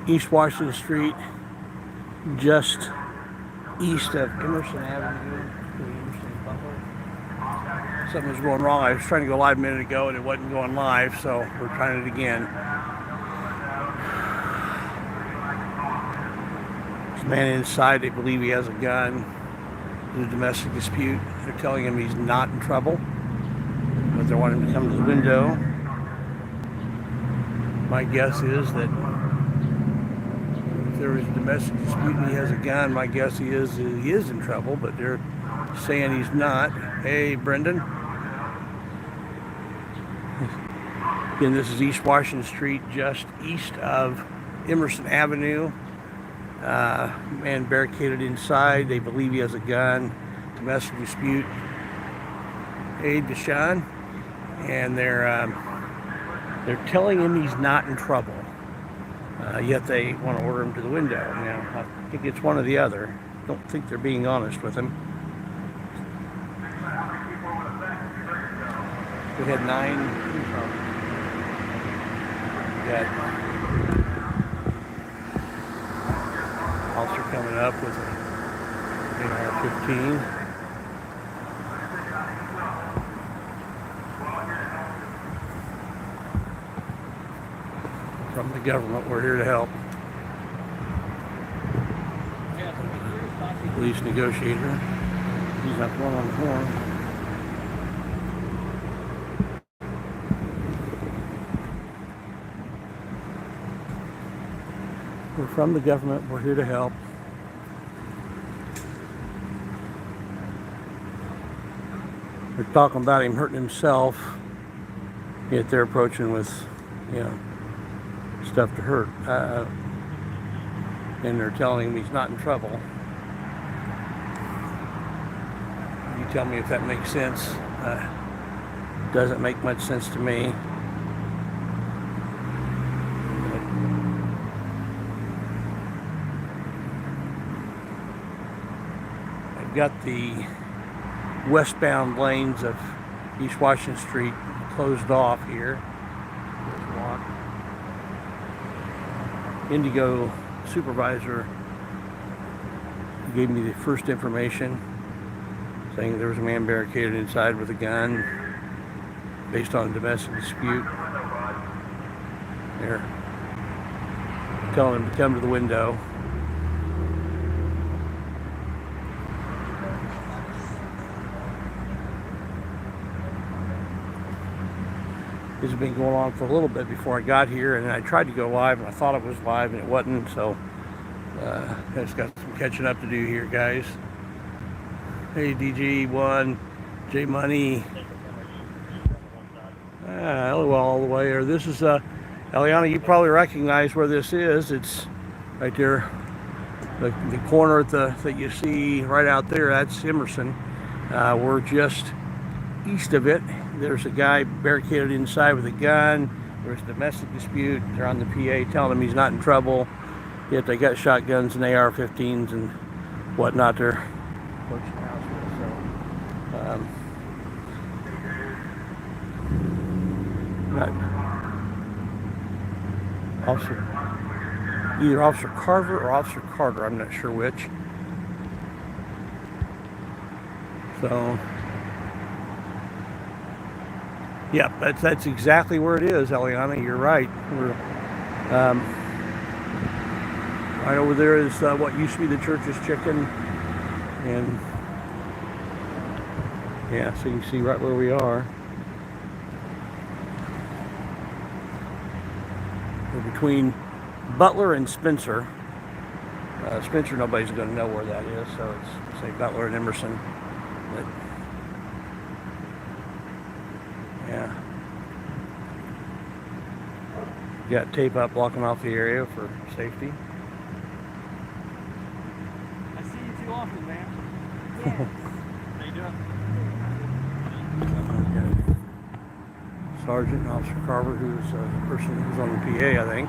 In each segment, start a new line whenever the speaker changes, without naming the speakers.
East Washington Street, just east of Emerson Avenue. Something was going wrong. I was trying to go live a minute ago and it wasn't going live, so we're trying it again. This man inside, they believe he has a gun. In a domestic dispute. They're telling him he's not in trouble, but they want him to come to the window. My guess is that if there is a domestic dispute and he has a gun, my guess he is in trouble, but they're saying he's not. Hey, Brendan. Again, this is East Washington Street, just east of Emerson Avenue. Man barricaded inside. They believe he has a gun. Domestic dispute. Hey, Deshaun. And they're telling him he's not in trouble. Yet they want to order him to the window. Now, I think it's one or the other. Don't think they're being honest with him. We had 9. We got officer coming up with an AR-15. From the government, we're here to help. Police negotiator. He's not the one on the horn. We're from the government. We're here to help. They're talking about him hurting himself, yet they're approaching with, stuff to hurt. And they're telling him he's not in trouble. You tell me if that makes sense. Doesn't make much sense to me. Got the westbound lanes of East Washington Street closed off here. Indigo supervisor gave me the first information saying there was a man barricaded inside with a gun based on a domestic dispute. They're telling him to come to the window. This has been going on for a little bit before I got here, and I tried to go live, and I thought it was live, and it wasn't, so I just got some catching up to do here, guys. Hey, DG1, J Money, all the way here. This is, Eliana, you probably recognize where this is. It's right there, the corner that you see right out there, that's Emerson. We're just east of it. There's a guy barricaded inside with a gun. There's a domestic dispute. They're on the PA telling him he's not in trouble. Yet they got shotguns and AR-15s and whatnot they're approaching the house with. So, either Officer Carver or Officer Carter. I'm not sure which. So. Yeah, that's exactly where it is, Eliana. You're right. We're right over there is what used to be the Church's Chicken, and yeah, so you can see right where we are. We're between Butler and Spencer. Spencer, nobody's going to know where that is, so it's say Butler and Emerson. But, yeah. Got tape up blocking off the area for safety.
I see you too often, man. Yes. How you doing?
Sergeant Officer Carver, who's the person who's on the PA, I think.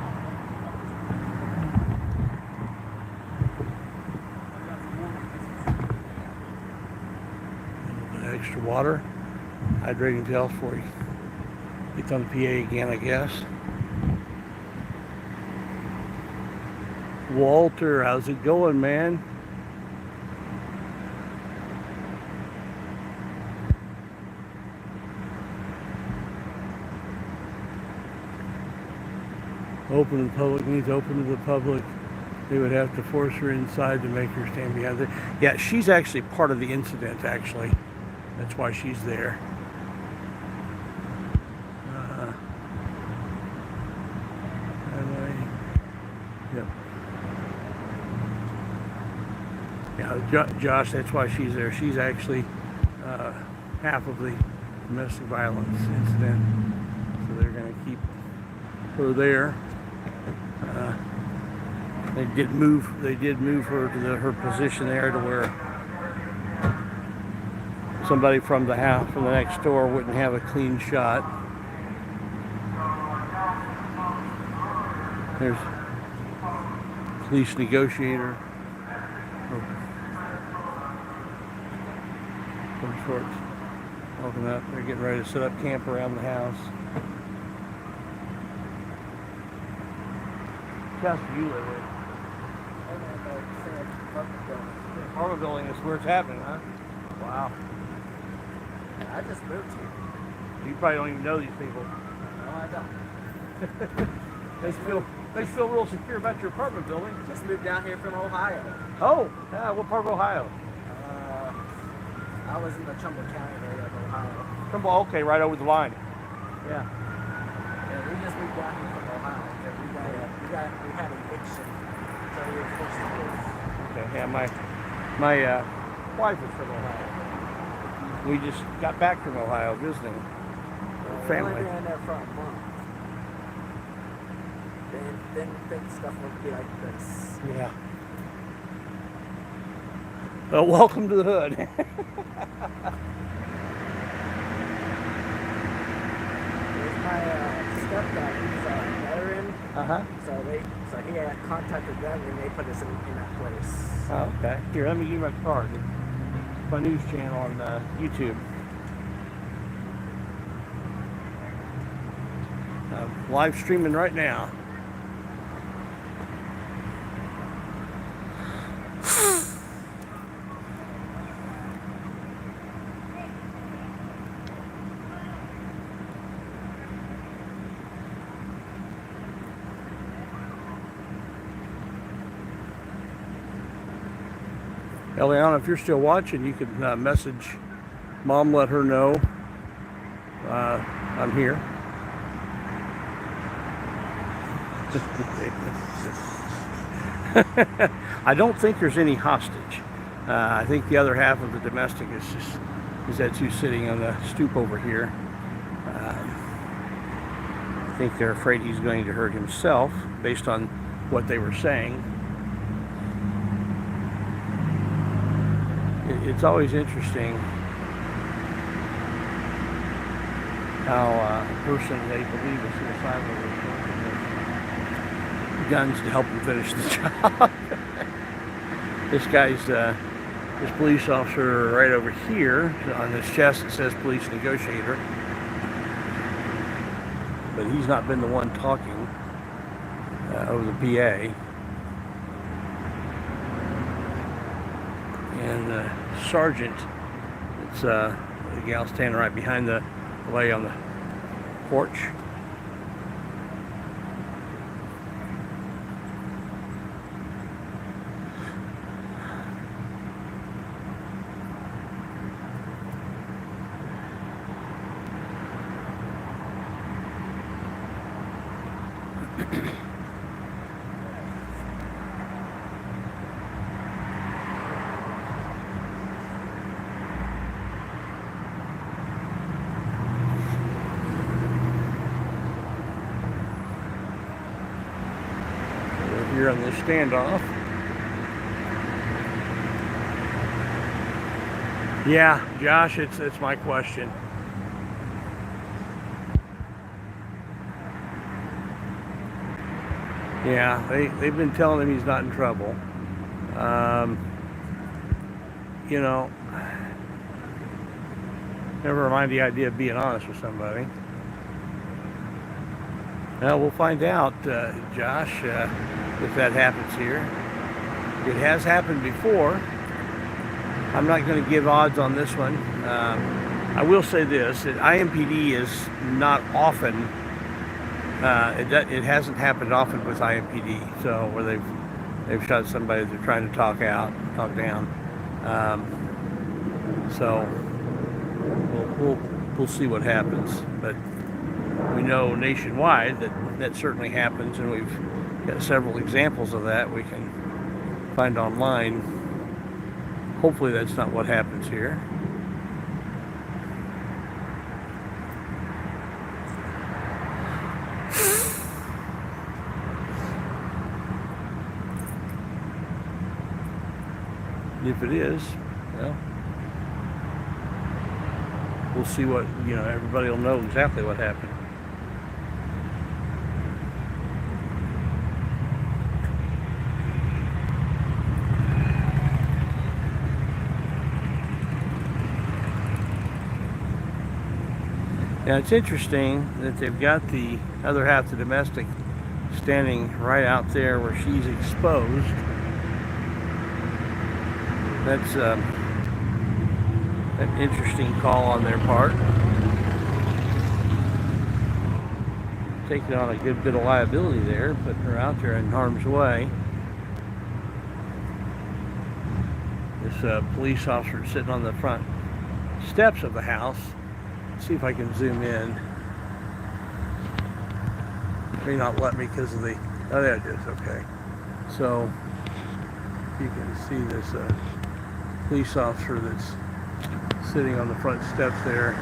A little bit of extra water. Hydrating gels for you. It's on the PA again, I guess. Walter, how's it going, man? Open to the public means open to the public. They would have to force her inside to make her stand behind it. Yeah, she's actually part of the incident, actually. That's why she's there. Yep. Yeah, Josh, that's why she's there. She's actually half of the domestic violence incident. So they're going to keep her there. They did move her to her position there to where somebody from the house, from the next door, wouldn't have a clean shot. There's police negotiator. Some sorts. Open up. They're getting ready to set up camp around the house. Which house do you live in? The apartment building is where it's happening, huh? Wow.
I just moved here.
You probably don't even know these people.
No, I don't.
They feel real secure about your apartment building.
Just moved down here from Ohio.
Oh, yeah, what part of Ohio?
I was in the Trumbull County area of Ohio.
Trumbull, okay, right over the line. Yeah.
Yeah, we just moved down here from Ohio. We had eviction, so we were forced to move.
Okay, yeah, my wife is from Ohio. We just got back from Ohio visiting our family.
We only been there for a month. Didn't think stuff would be like this.
Yeah. Well, welcome to the hood.
There's my stepdad. He's a veteran. So he had contacted them and they put us in that place.
Oh, okay. Here, let me give you my card. My news channel on YouTube. Live streaming right now. Eliana, if you're still watching, you can message Mom, let her know I'm here. I don't think there's any hostage. I think the other half of the domestic is that who's sitting on the stoop over here. I think they're afraid he's going to hurt himself based on what they were saying. It's always interesting how a person they believe is suicidal is guns to help him finish the job. This guy's this police officer right over here on his chest it says police negotiator, but he's not been the one talking over the PA. And the sergeant, it's the gal standing right behind the lady on the porch. Here on this standoff. Yeah, Josh, it's my question. Yeah, they've been telling him he's not in trouble. You know, never mind the idea of being honest with somebody. Well, we'll find out, Josh. if that happens here. It has happened before. I'm not going to give odds on this one. I will say this, that IMPD is not often, it hasn't happened often with IMPD, so where they've shot somebody they're trying to talk down. So we'll see what happens, but we know nationwide that certainly happens, and we've got several examples of that we can find online. Hopefully that's not what happens here. If it is, well, we'll see what, everybody will know exactly what happened. Now it's interesting that they've got the other half, the domestic, standing right out there where she's exposed. That's an interesting call on their part. Taking on a good bit of liability there, putting her out there in harm's way. This police officer sitting on the front steps of the house. Let's see if I can zoom in. May not let me because of the, oh there it is, okay. So you can see this police officer that's sitting on the front steps there.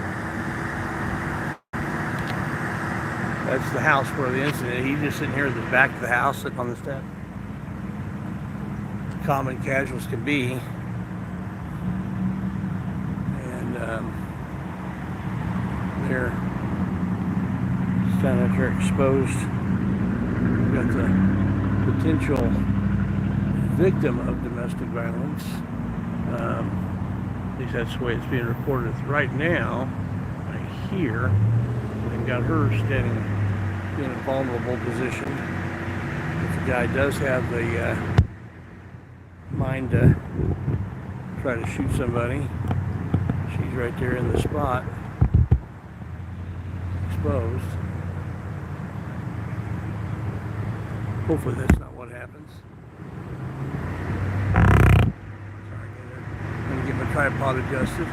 That's the house where the incident, he's just sitting here at the back of the house, sitting on the step. Common casuals can be. And they're standing out there exposed. We've got the potential victim of domestic violence. At least that's the way it's being reported right now. Right here, we've got her standing in a vulnerable position. If the guy does have the mind to try to shoot somebody, she's right there in the spot, exposed. Hopefully that's not what happens. Get my tripod adjusted.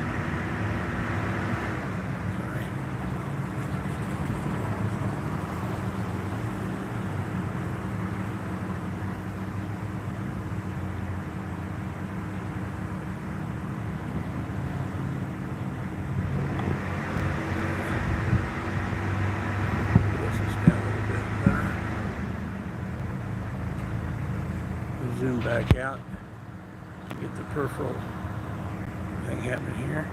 Sorry. This is down a little bit better. We'll zoom back out. Get the peripheral thing happening here.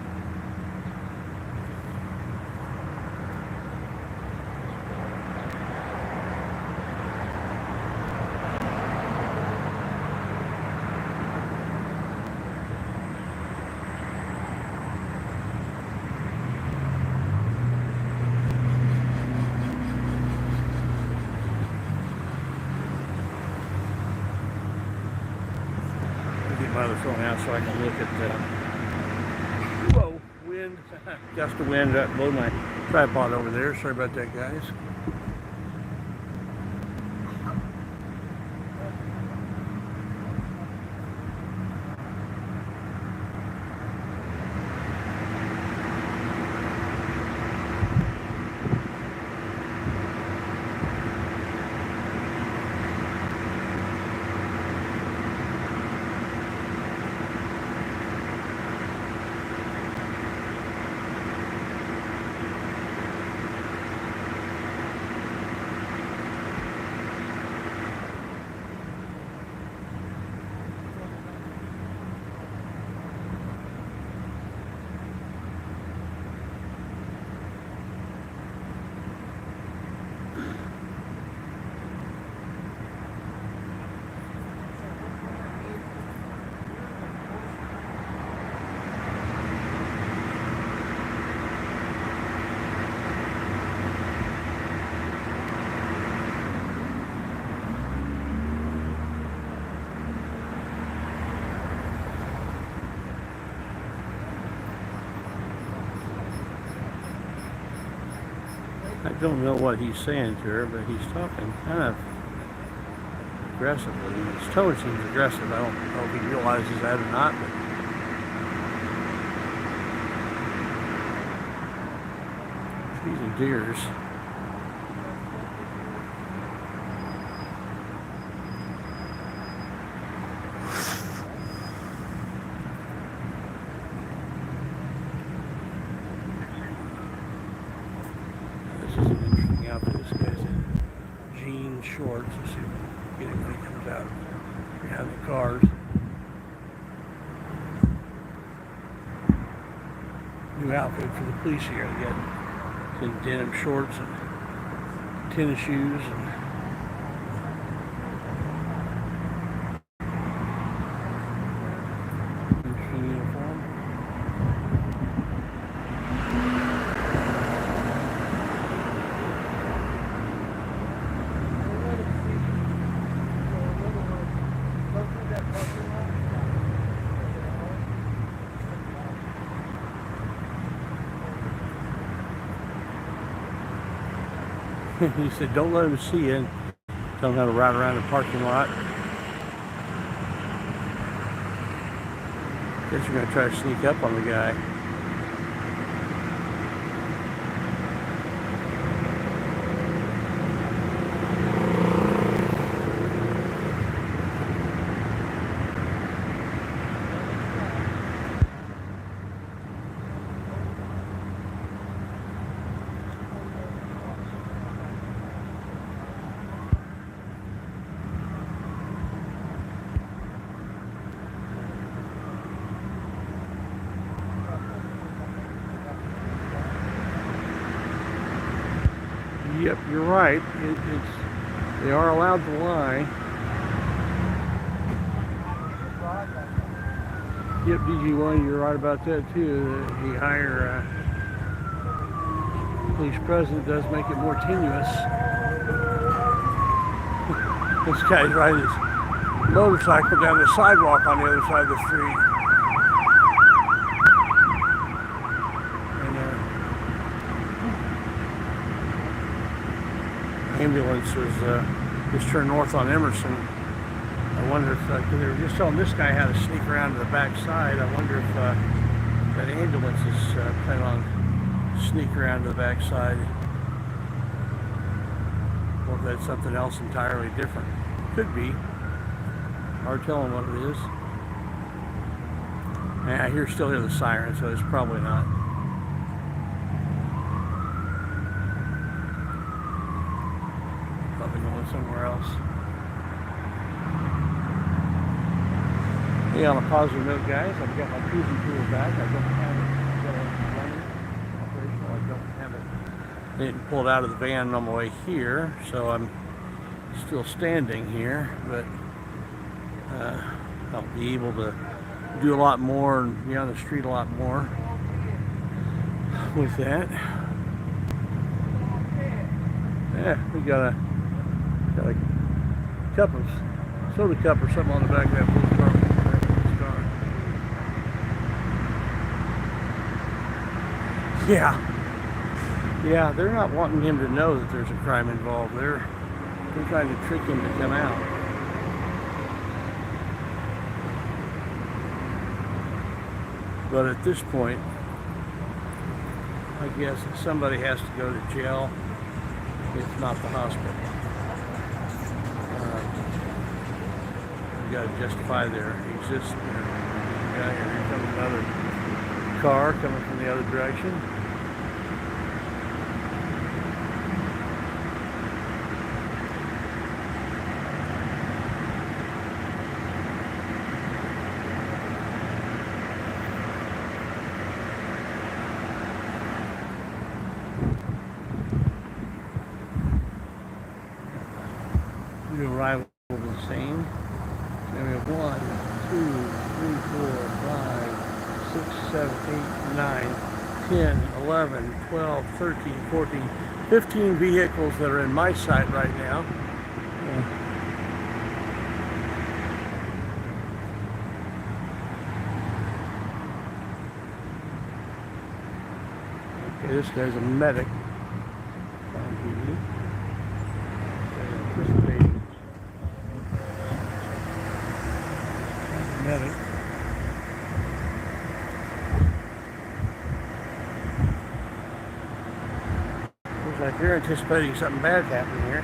I'll get my other phone out so I can look at the wind, gust of wind up below my tripod over there. Sorry about that, guys. I don't know what he's saying to her, but he's talking kind of aggressively. His tone seems aggressive. I don't know if he realizes that or not, but these are deers. This is an interesting outfit. This guy's in jean shorts. Let's see if we can get him when he comes out behind the cars. New outfit for the police here. They got in denim shorts and tennis shoes and interesting uniform. He said, don't let him see you, and tell him how to ride around the parking lot. Guess you're going to try to sneak up on the guy. Yep, you're right. They are allowed to lie. Yep, DG1, you're right about that too. The higher police president does make it more tenuous. This guy's riding his motorcycle down the sidewalk on the other side of the street. Ambulance was just turned north on Emerson. I wonder if they were just telling this guy how to sneak around to the back side. I wonder if that ambulance is planning on sneak around to the back side, or if that's something else entirely different. Could be. Hard telling what it is. And I still hear the siren, so it's probably not. Somewhere else. Hey, on a positive note, guys, I've got my cruising tool back. I don't have it running, operational. I don't have it. I didn't pull it out of the van on my way here, so I'm still standing here, but I'll be able to do a lot more and be on the street a lot more with that. Yeah, we got a cup of soda cup or something on the back of that blue car. Yeah, they're not wanting him to know that there's a crime involved. They're trying to trick him to come out. But at this point, I guess somebody has to go to jail, if not the hospital. You got to justify their existence. Here comes another car coming from the other direction. New arrival of the same. Then we have 1, 2, 3, 4, 5, 6, 7, 8, 9, 10, 11, 12, 13, 14, 15 vehicles that are in my sight right now. Okay, this guy's a medic. minute. Looks like they're anticipating something bad happening here.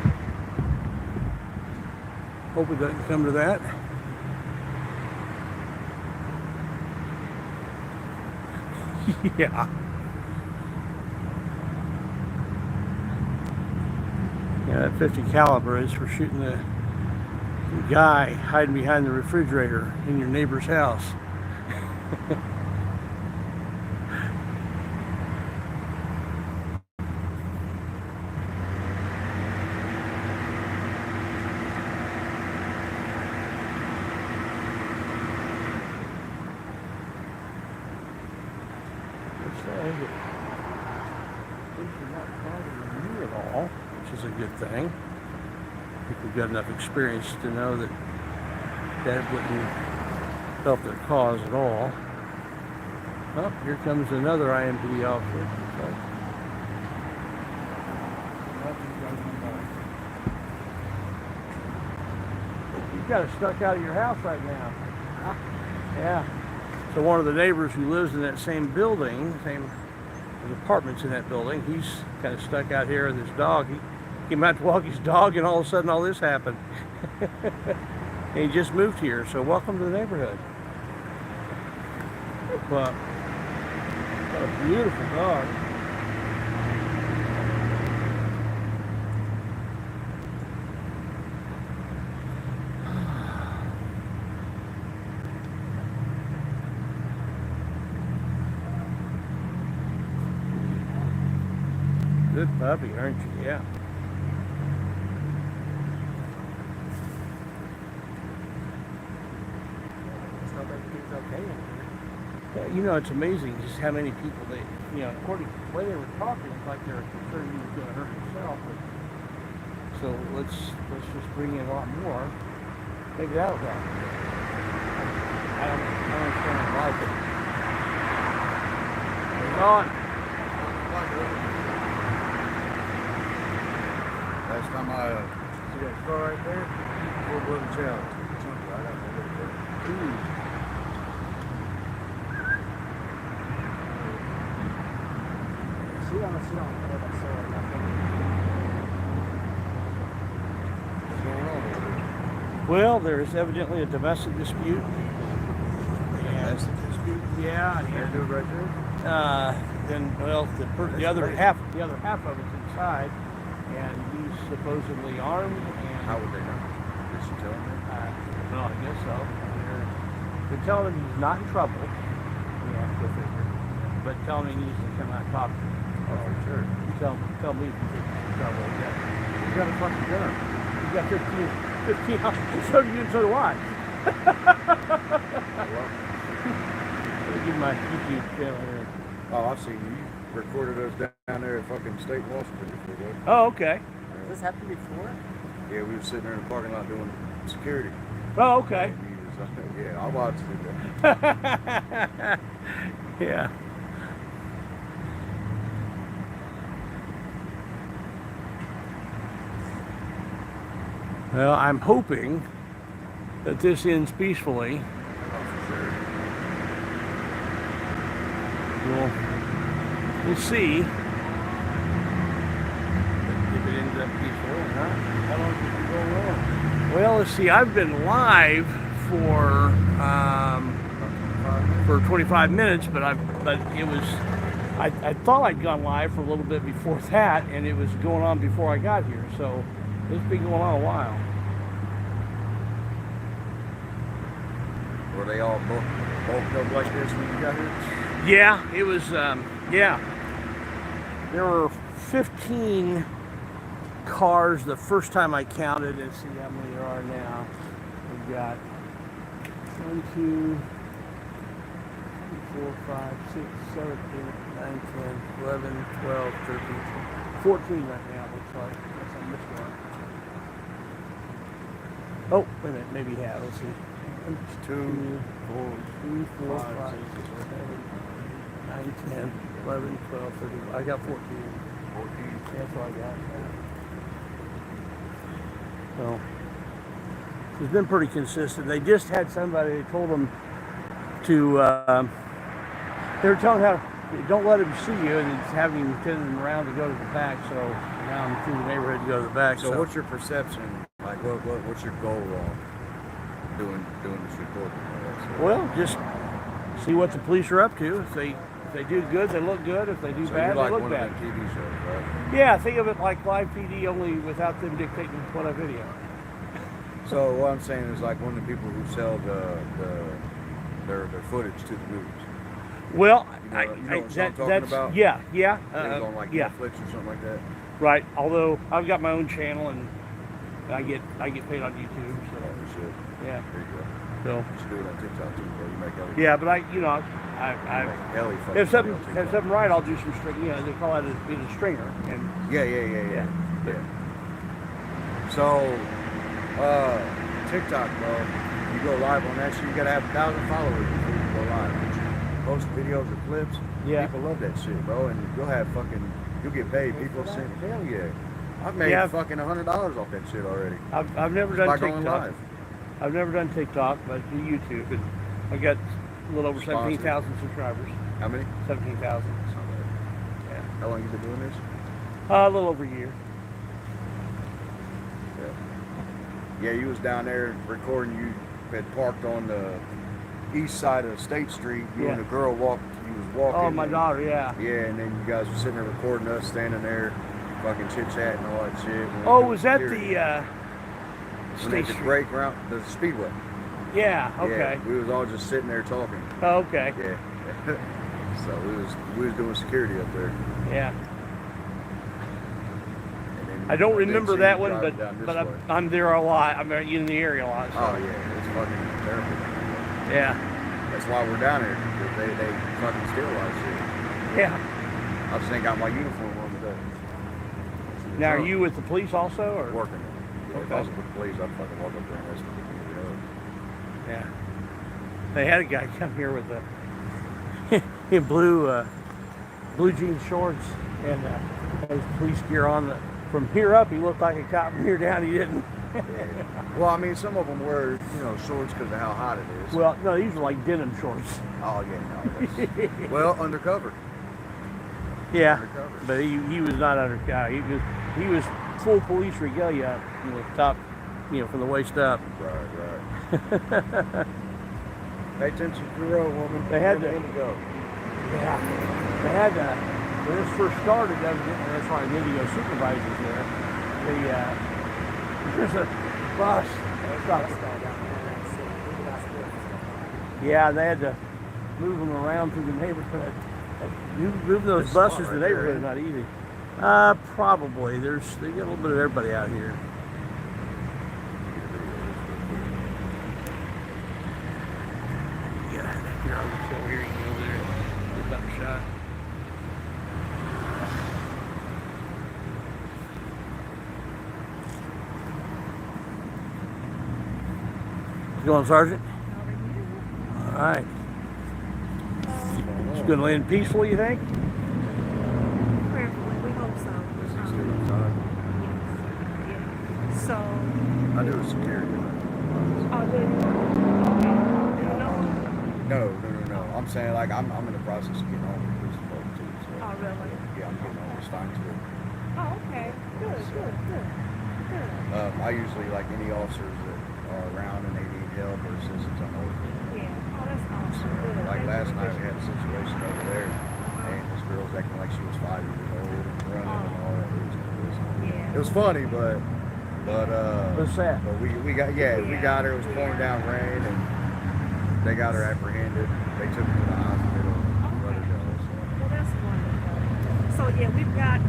Hope it doesn't come to that. Yeah. Yeah, that 50 caliber is for shooting the guy hiding behind the refrigerator in your neighbor's house. Which is a good thing. I think we've got enough experience to know that that wouldn't help their cause at all. Oh, here comes another IMPD officer. You've got it stuck out of your house right now. Yeah. So one of the neighbors who lives in that same building, there's apartments in that building, he's kind of stuck out here with his dog. He came out to walk his dog and all of a sudden all this happened. And he just moved here, so welcome to the neighborhood. But what a beautiful dog. Good puppy, aren't you? Yeah. You know, it's amazing just how many people they, according to the way they were talking, it's like they were concerned he was going to hurt himself. But, so let's just bring in a lot more. Maybe that'll help. I don't understand why, but it's on.
Last time see that car right there? Full-blooded challenge. Right out there.
Well, there's evidently a domestic dispute.
Domestic dispute?
Yeah.
They're doing right there?
Then, well, the other half of it's inside, and he's supposedly armed. And
how would they know? Did she tell him that?
Well, I guess so. They're telling him he's not in trouble. Yeah, go figure. But telling him he needs to come out and talk to him.
Oh, for sure.
Tell me if he's in trouble. Yeah. He's got a fucking gun. He's got 15 so do you, and so do I. Let me give my YouTube channel here.
Oh, I've seen you. Recorded us down there at fucking State Washington before, bud.
Oh, okay.
Has this happened before?
Yeah, we were sitting there in the parking lot doing security.
Oh, okay.
Yeah, I watched it.
Yeah. Well, I'm hoping that this ends peacefully.
Oh, for sure.
We'll see if it ends up peacefully or not. How long did you go on? Well, let's see. I've been live for 25 minutes, but it was. I thought I'd gone live for a little bit before that, and it was going on before I got here. So it's been going on a while.
Were they all bulked up like this when you got here?
Yeah, it was, yeah. There were 15 cars the first time I counted. Let's see how many there are now. We've got 1, 2, 3, 4, 5, 6, 7, 8, 9, 10, 11, 12, 13, 14 right now, looks like. Unless I missed one. Oh, wait a minute, maybe yeah, let's see. 1, 2, 3, 4, 5, 6, 7, 9, 10, 11, 12, 13. I got 14. 14. That's all I got. So, It's been pretty consistent. They just had somebody, they told them to, they were telling how, don't let him see you, and it's having him turn them around to go to the back, so now I'm through the neighborhood to go to the back.
So what's your perception, like what's your goal on doing this reporting?
Well, just see what the police are up to. If they do good, they look good. If they do bad,
like
they look
one
bad.
Of them TV shows, right?
Yeah, think of it like live PD, only without them dictating what I video.
So what I'm saying is like one of the people who sell their footage to the news.
Well,
You know what I'm talking about?
yeah.
It's on like
yeah,
Netflix or something like that.
right. Although I've got my own channel and I get paid on YouTube, so
Oh shit.
yeah.
There you go.
So
You should do it on TikTok too, bro. You make Ellie.
yeah, but I
make Ellie fucking
if something
money on
if
TikTok.
something right, I'll do some string. You know, they call it being a stringer, and
Yeah. So, TikTok, bro. You go live on that shit. You gotta have 1,000 followers before you go live. But you post videos or clips.
Yeah.
People love that shit, bro. And you'll get paid. People say, hell yeah. I've made fucking $100 off that shit already.
I've never
By
done
going
TikTok.
live.
I've never done TikTok, but I do YouTube, and I've got a little over
Sponsored.
17,000 subscribers.
How many?
17,000.
Yeah. How long you been doing this?
A little over a year.
Yeah, you was down there recording. You had parked on the east side of State Street. You and the girl you was walking.
Oh, my daughter, yeah.
Yeah, and then you guys were sitting there recording us, standing there, fucking chit-chatting and all that shit.
Oh, was that the
when
State
they had the
Street?
break around the Speedway?
Yeah, okay.
Yeah, we was all just sitting there talking.
Oh, okay.
Yeah. So we was doing security up there.
Yeah.
And then
I don't
then
remember
see
that
you
one,
driving down this
but
way.
I'm there a lot. I'm in the area a lot. So.
Oh yeah, it's fucking terrible.
Yeah.
That's why we're down here, because they fucking steal a lot of shit.
Yeah.
I just ain't got my uniform on today.
Now, are you with the police also, or?
Working. Yeah, if I was
Okay.
with the police, I'd fucking walk up there and escort them.
Yeah. They had a guy come here with in blue jean shorts and his police gear on. From here up, he looked like a cop. From here down, he didn't.
Well, I mean, some of them wear, shorts because of how hot it is.
Well, no, these were like denim shorts.
Oh, yeah, no. Well, undercover.
Yeah,
Undercover.
but he was not undercover. He was full police regalia, top, from the waist up.
Right. Pay attention to the road, woman.
They had
Where
to-
you go.
Yeah, they had when this first started. That's why Indy supervisors there. There's a bus. Yeah, they had to move them around through the neighborhood. Moving those buses to the neighborhood is not easy. Probably. They get a little bit of everybody out here. Yeah, here on the hill here, you can go over there and get a better shot. You going, Sergeant? All right. It's going to end peacefully, you think?
Prayerfully, we hope so.
This is still inside.
Yes. So,
I do a security.
okay. You know?
No. I'm saying, like, I'm in the process of getting on with this boat, too. So,
Oh, really?
yeah, I'm getting on this fine, too.
Oh, okay. Good.
I usually, like, any officers that are around and they need help or assistance, I'm always with them.
Yeah. Oh, that's awesome. Good.
Like
That's
last night,
good.
we had a situation over there, and this girl's acting like she was 5 years old and running and all that.
Yeah.
It was funny, but
What's that?
But we got her. It was pouring down rain, and they got her apprehended. They took her to the hospital and let her go.
Well, that's wonderful. So, yeah, we've got,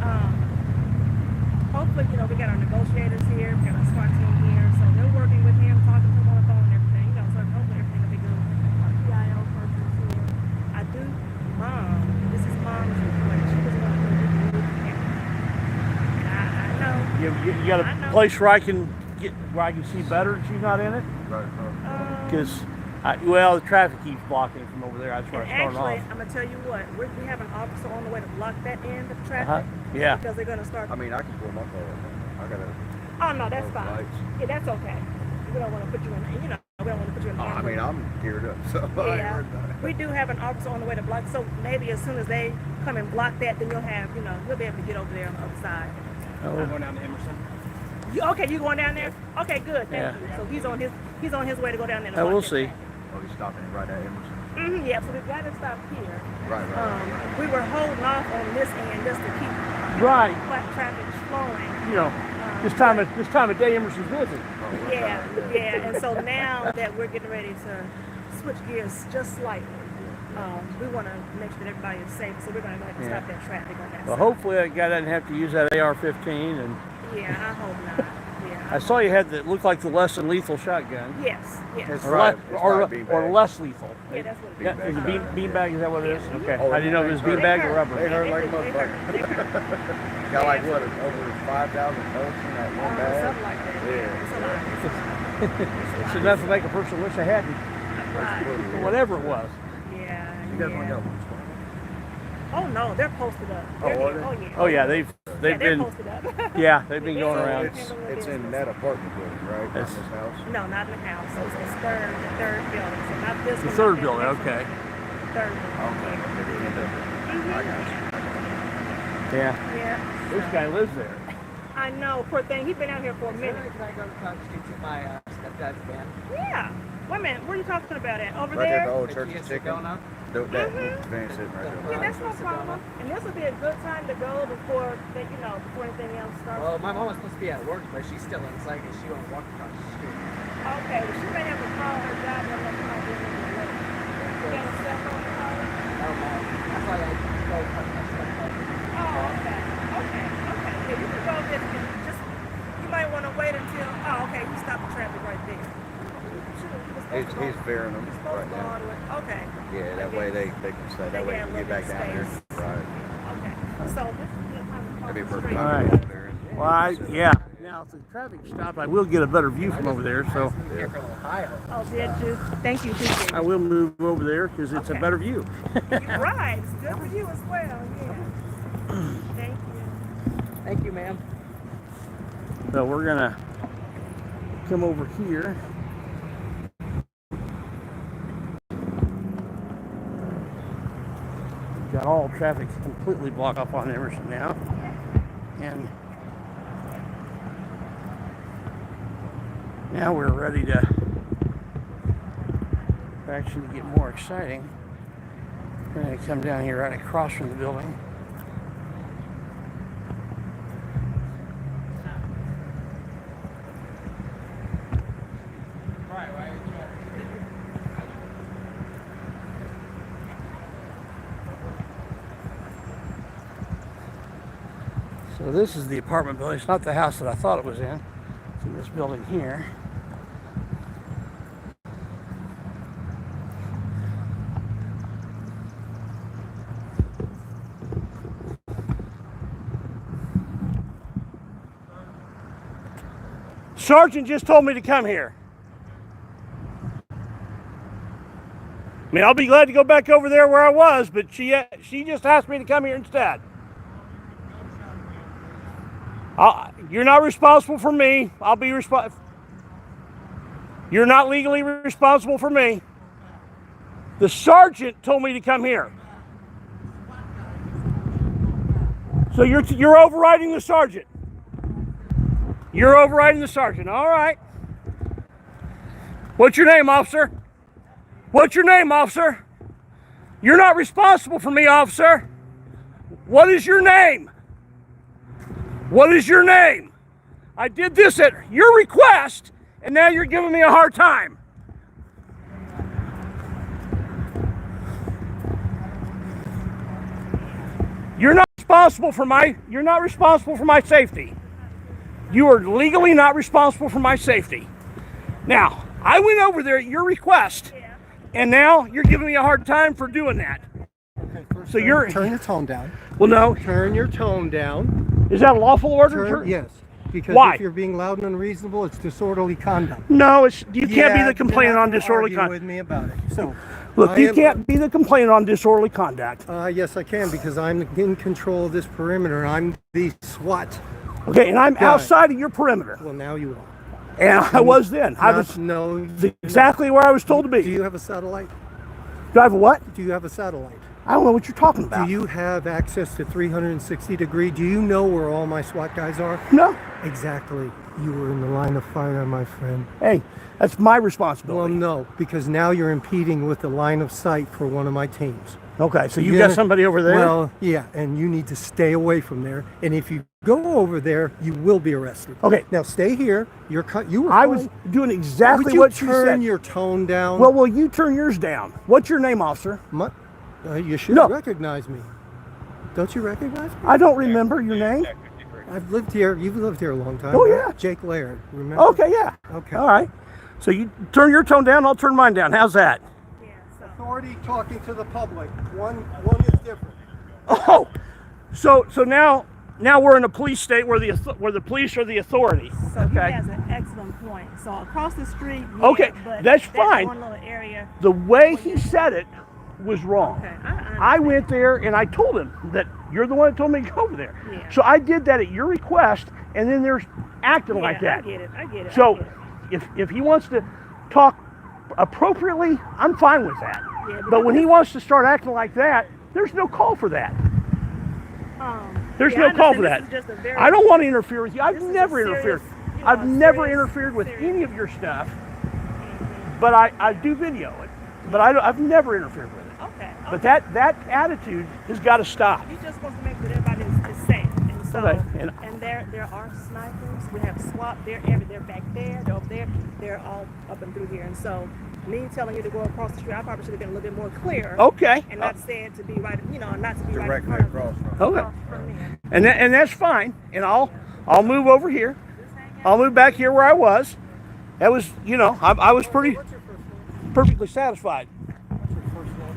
hopefully, we got our negotiators here, we got our SWAT team here, so they're working with him, talking to him on the phone and everything, so hopefully everything will be good. Our PIO person's here. This is Mom's request. She was going to go with the I know.
You got
I
a
know.
place where I can see better that she's not in it?
Right.
Because, the traffic keeps blocking it from over there. That's where
And
I started
actually,
off.
I'm going to tell you what, we have an officer on the way to block that end of traffic.
Yeah.
Because they're going to start.
I mean, I can pull my car up. I got a
Oh, no, that's fine.
lights.
Yeah, that's okay. we don't want to put you in, you know, we don't want to put you in.
Oh, I mean, I'm geared up, so I ain't
Yeah,
worried about it.
we do have an officer on the way to block, so maybe as soon as they come and block that, then you'll have, you know, we'll be able to get over there on the other side.
I'm going down to Emerson.
Okay, you going down there? Okay, good. Thank you. So he's on his way to go down there.
We'll see.
Oh, he's stopping right at Emerson.
Yeah, so we've got to stop here.
Right.
We were holding off on this end just to keep
Right.
traffic flowing.
You know, this time of day, Emerson's busy.
Yeah. And so now that we're getting ready to switch gears just slightly, we want to make sure that everybody is safe. So we're going to have to stop that traffic on that
Well,
side.
hopefully that guy doesn't have to use that AR-15. And
Yeah, I hope not. Yeah.
I saw you had that looked like the less than lethal shotgun.
Yes.
It's
Or,
right.
or
Beanbag.
less lethal.
Yeah, that's what it
Yeah,
is.
is it beanbag? Is that what it is? Okay.
Oh,
I didn't know if it was
they
beanbag
hurt.
or rubber.
They hurt like a
They hurt.
motherfucker.
They hurt.
Got like what, over 5,000 bullets in that one bag?
Something like that.
Yeah.
It's a lot.
It's enough to make a person wish they hadn't.
Right.
Whatever it was.
Yeah.
You definitely got one.
Oh no, they're posted up.
Oh, are they?
Oh yeah.
Oh yeah, they've
They're
been
posted up.
they've been going
So
around.
it's in that apartment building, right?
That's-
In this house?
No, not in the house. It's the third building. So not this
The
one.
third
not
building.
this one.
Okay.
Third building.
I got you.
Yeah.
Yeah.
This guy lives there.
I know, poor thing. He's been out here for a minute.
Can I go talk to my stepdad's band?
Yeah. Wait a minute. Where are you talking about at? Over
Right there at the
there?
old church of chicken. That van sitting right
Yeah,
there.
that's no problem. And this would be a good time to go before they, before anything else starts.
Well, my mom was supposed to be at work, but she's still inside and she won't walk across the street.
Okay, well, she may have to call her job and let her know when you're late. You got a cell phone to call her?
That's why I go park my stuff.
Oh, okay. Yeah, you can go there. You might want to wait until. Oh, okay. You stop the traffic right there.
He's veering them
Supposed
right
to go all
now.
the way. Okay.
Yeah, that way they can stay. That way you can get back down there. Right.
Okay. So this is the time to
That'd be a
cross the
perfect
street.
time to go there.
Well, yeah. Now if the traffic stops, I will get a better view from over there. So
Here from Ohio.
Oh, did you? Thank you. Appreciate
I
it.
will move over there because it's a
Okay.
better view.
You're right. It's good for you as well. Yeah. Thank you.
Thank you, ma'am.
So we're gonna come over here. Got all traffic completely blocked off on Emerson now. And now we're ready to actually get more exciting. We're going to come down here right across from the building. So this is the apartment building. It's not the house that I thought it was in. It's in this building here. Sergeant just told me to come here. I mean, I'll be glad to go back over there where I was, but she just asked me to come here instead. You're not responsible for me. I'll be responsible. You're not legally responsible for me. The sergeant told me to come here. So you're overriding the sergeant. You're overriding the sergeant. All right. What's your name, officer? What's your name, officer? You're not responsible for me, officer. What is your name? What is your name? I did this at your request, and now you're giving me a hard time. You're not responsible for my safety. You are legally not responsible for my safety. Now, I went over there at your request, and now you're giving me a hard time for doing that.
Okay, first
So you're
turn your tone down.
well, no.
Turn your tone down.
Is that a lawful order?
Yes, because
Why?
if you're being loud and unreasonable, it's disorderly conduct.
No, you can't be
Yeah,
the complainant
you're
on
not gonna
disorderly
argue
conduct.
with me about it. So,
Look,
I
you
am-
can't be the complainant on disorderly conduct.
Yes, I can because I'm in control of this perimeter. I'm the SWAT.
Okay, and I'm
Yeah.
outside of your perimeter.
Well, now you are.
And I was then. I was
No.
exactly where I was told to be.
Do you have a satellite?
Do I have a what?
Do you have a satellite?
I don't know what you're talking about.
Do you have access to 360 degree? Do you know where all my SWAT guys are?
No.
Exactly. You were in the line of fire, my friend.
Hey, that's my
Well,
responsibility.
no, because now you're impeding with the line of sight for one of my teams.
Okay, so you've
You're
got somebody over there?
Well, yeah, and you need to stay away from there. And if you go over there, you will be arrested.
Okay.
Now stay here. You were.
I
fine.
was doing exactly
Would you
what you
turn
said.
your tone down?
Well, will you turn yours down? What's your name, officer?
You should
No.
recognize me. Don't you recognize me?
I don't remember your name.
I've lived here. You've lived here a long time.
Oh,
right?
yeah.
Jake Laird. Remember?
Okay, yeah.
Okay.
All right. So you turn your tone down, I'll turn mine down. How's that?
Yeah, so
Authority talking to the public. One is different.
Oh, so now we're in a police state where the police are the authority.
So he
Okay.
has an excellent point. So across the street, yeah,
Okay,
but
that's
that
fine.
one little area.
The way he said it was wrong.
Okay,
I went there and I told him that you're the one that told me to go over there.
Yeah.
So I did that at your request, and then they're acting like that.
I get it. I get it.
So
I get it.
if he wants to talk appropriately, I'm fine with that.
Yeah,
But when he wants to start acting like that, there's no call for that. There's
yeah,
no
I
call for
understand
that.
this is just a very-
I don't want to interfere with you. I've
This is a
never
serious,
interfered.
you know,
I've
a
never
serious-
interfered with
serious-
any of your stuff. But I do video it. But I've never interfered with it.
Okay.
But that attitude has got to stop.
You're just supposed to make sure everybody is safe. And so,
Okay, and-
and there are snipers. We have SWAT. They're back there. They're over there. They're all up and through here. And so, me telling you to go across the street, I probably should have been a little bit more clear.
Okay.
And not said to be right, not to be right in
Directly
front of
across
them.
from.
Okay.
From me.
And that's fine. And I'll move over here. I'll move back here where I was. That was, I was perfectly satisfied.
What's your first name?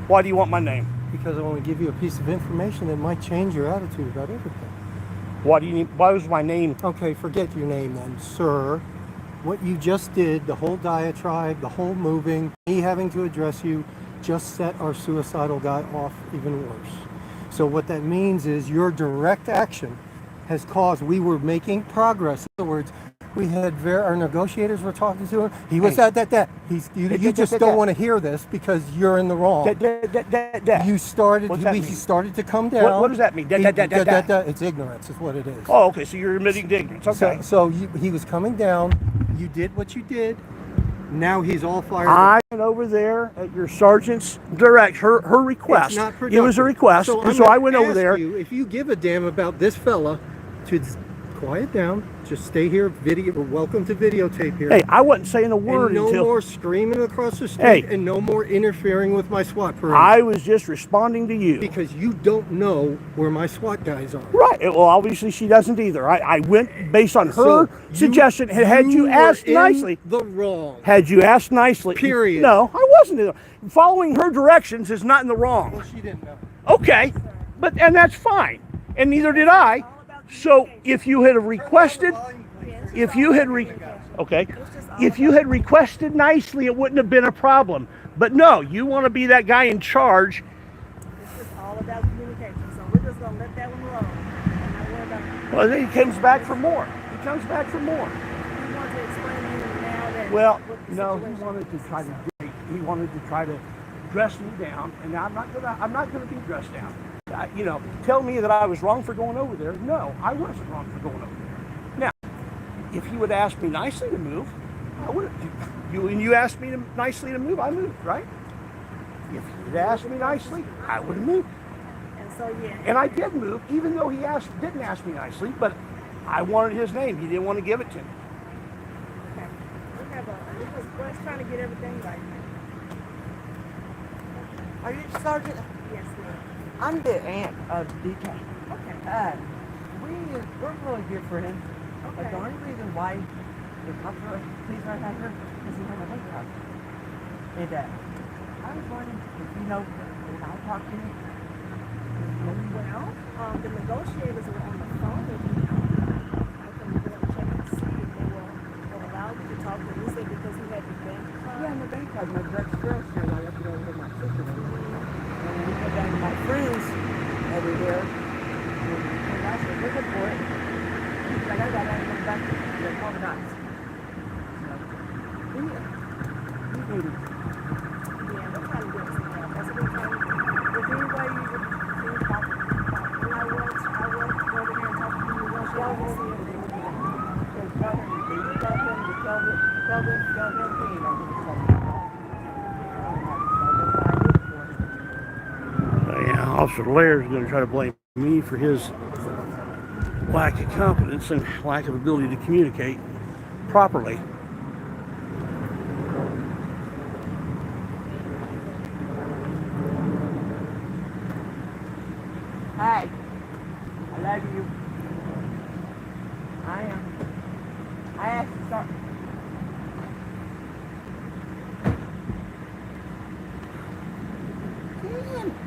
Why do you want my name?
Because I want to give you a piece of information that might change your attitude about everything.
Why was my name?
Okay, forget your name then, sir. What you just did, the whole diatribe, the whole moving, me having to address you, just set our suicidal guy off even worse. So what that means is your direct action has caused, we were making progress. In other words, we had our negotiators were talking to him. He was
Hey.
that. You just don't want to hear this because you're in the wrong. You started.
What's that
He
mean?
started to come down.
What does that mean?
It's ignorance, is what it is.
Oh, okay. So you're admitting to ignorance. Okay.
He was coming down. You did what you did. Now he's all fired.
I went over there at your sergeant's her request.
It's not
It was a request,
So,
and
I'm
so
gonna
I went over
ask
there.
you, if you give a damn about this fella, to quiet down. Just stay here. Welcome to videotape here.
Hey, I wasn't saying a word
and no
until
more screaming across the street,
Hey.
and no more interfering with my SWAT parade.
I was just responding to you.
Because you don't know where my SWAT guys are.
Right. Well, obviously she doesn't either. I went based on her
So
suggestion. Had you
were
asked
in
nicely,
the wrong.
had you asked nicely,
Period.
No, I wasn't. Following her directions is not in the wrong.
Well, she didn't know.
Okay, and that's fine, and neither did I. So if you had requested, if you had requested nicely, it wouldn't have been a problem. But no, you want to be that guy in charge.
It's just all about communication. So we're just gonna let that one roll. And not worry about.
Well, then he comes back for more. He comes back for more.
We want to explain to you now that.
Well,
what the
no, he
situation
wanted to
is.
try to he wanted to try to dress me down, and I'm not gonna be dressed down. Tell me that I was wrong for going over there. No, I wasn't wrong for going over there. Now, if he would ask me nicely to move, I would have. You asked me nicely to move, I moved, right? If he'd asked me nicely, I would have moved.
And so yeah.
And I did move, even though he didn't ask me nicely, but I wanted his name. He didn't want to give it to me.
Okay. We're just trying to get everything right.
Are you Sergeant?
Yes, ma'am.
I'm the aunt of DK.
Okay.
We're really good friends. But the only reason why the cops are please not have her is he had a hate crime. And I was wondering if you know when I talk to you.
Well, the negotiators were on the phone with me. I can go and check and see if they were allowed to talk to me. They said because he had the bank card.
Yeah, I'm a bank card. My Dutch girl said I have to go with my sister. And we go down to my friends over here. And I said, looking for it. Like, I got that in the back. They're called nuts. You need it.
Yeah, they're trying to get us in there. That's what they're trying to do. If anybody you would see talk, I will go over there and talk to you once y'all will see if they would do that.
Yeah, Officer Laird is going to try to blame me for his lack of competence and lack of ability to communicate properly.
Hey, I love you. I asked to start.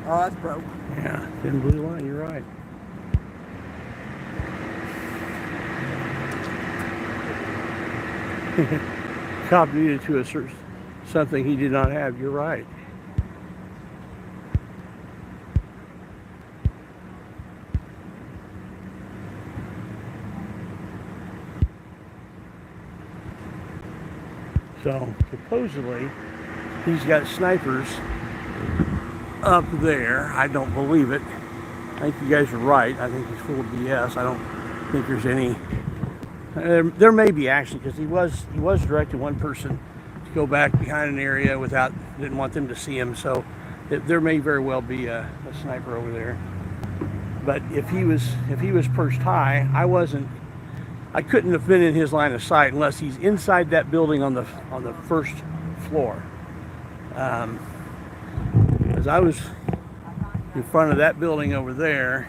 Oh, that's broke.
Yeah, thin blue line, you're right. Cop needed to assert something he did not have, you're right. So, supposedly, he's got snipers up there. I don't believe it. I think you guys are right. I think he's full of BS. I don't think there's any. There may be actually, because he was directing one person to go back behind an area didn't want them to see him. So there may very well be a sniper over there. But if he was perched high, I couldn't have been in his line of sight unless he's inside that building on the first floor. Because I was in front of that building over there,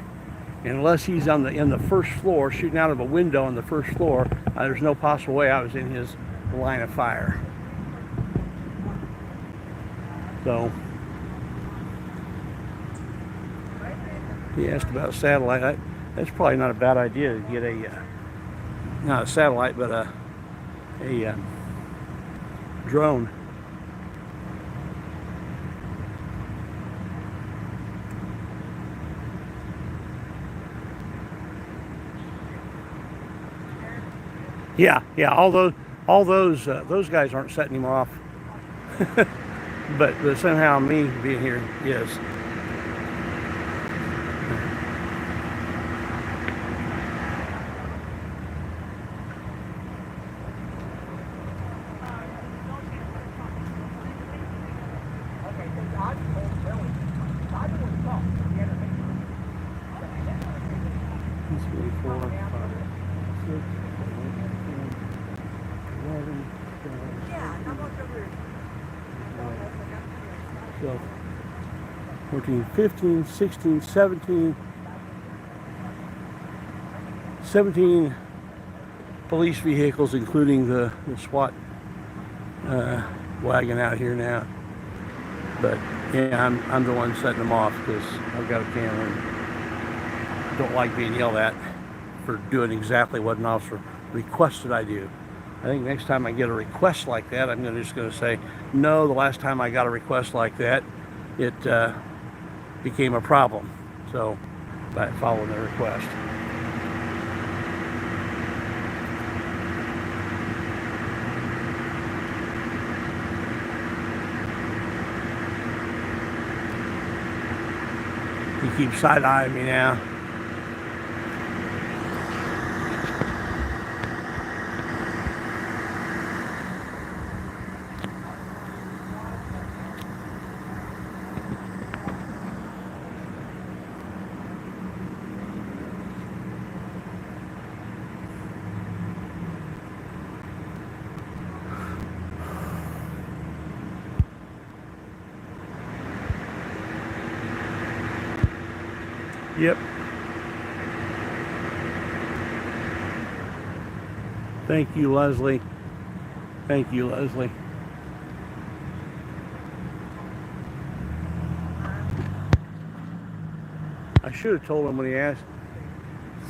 and unless he's in the first floor, shooting out of a window on the first floor, there's no possible way I was in his line of fire. So he asked about satellite. That's probably not a bad idea to get not a satellite, but a drone. Yeah. All those guys aren't setting him off, but somehow me being here is. So 14, 15, 16, 17, 17 police vehicles, including the SWAT wagon out here now. But yeah, I'm the one setting them off because I've got a camera and don't like being yelled at for doing exactly what an officer requested I do. I think next time I get a request like that, I'm just going to say, no, the last time I got a request like that, it became a problem. So, by following the request. He keeps side-eyeing me now. Yep. Thank you, Leslie. Thank you, Leslie. I should have told him when he asked,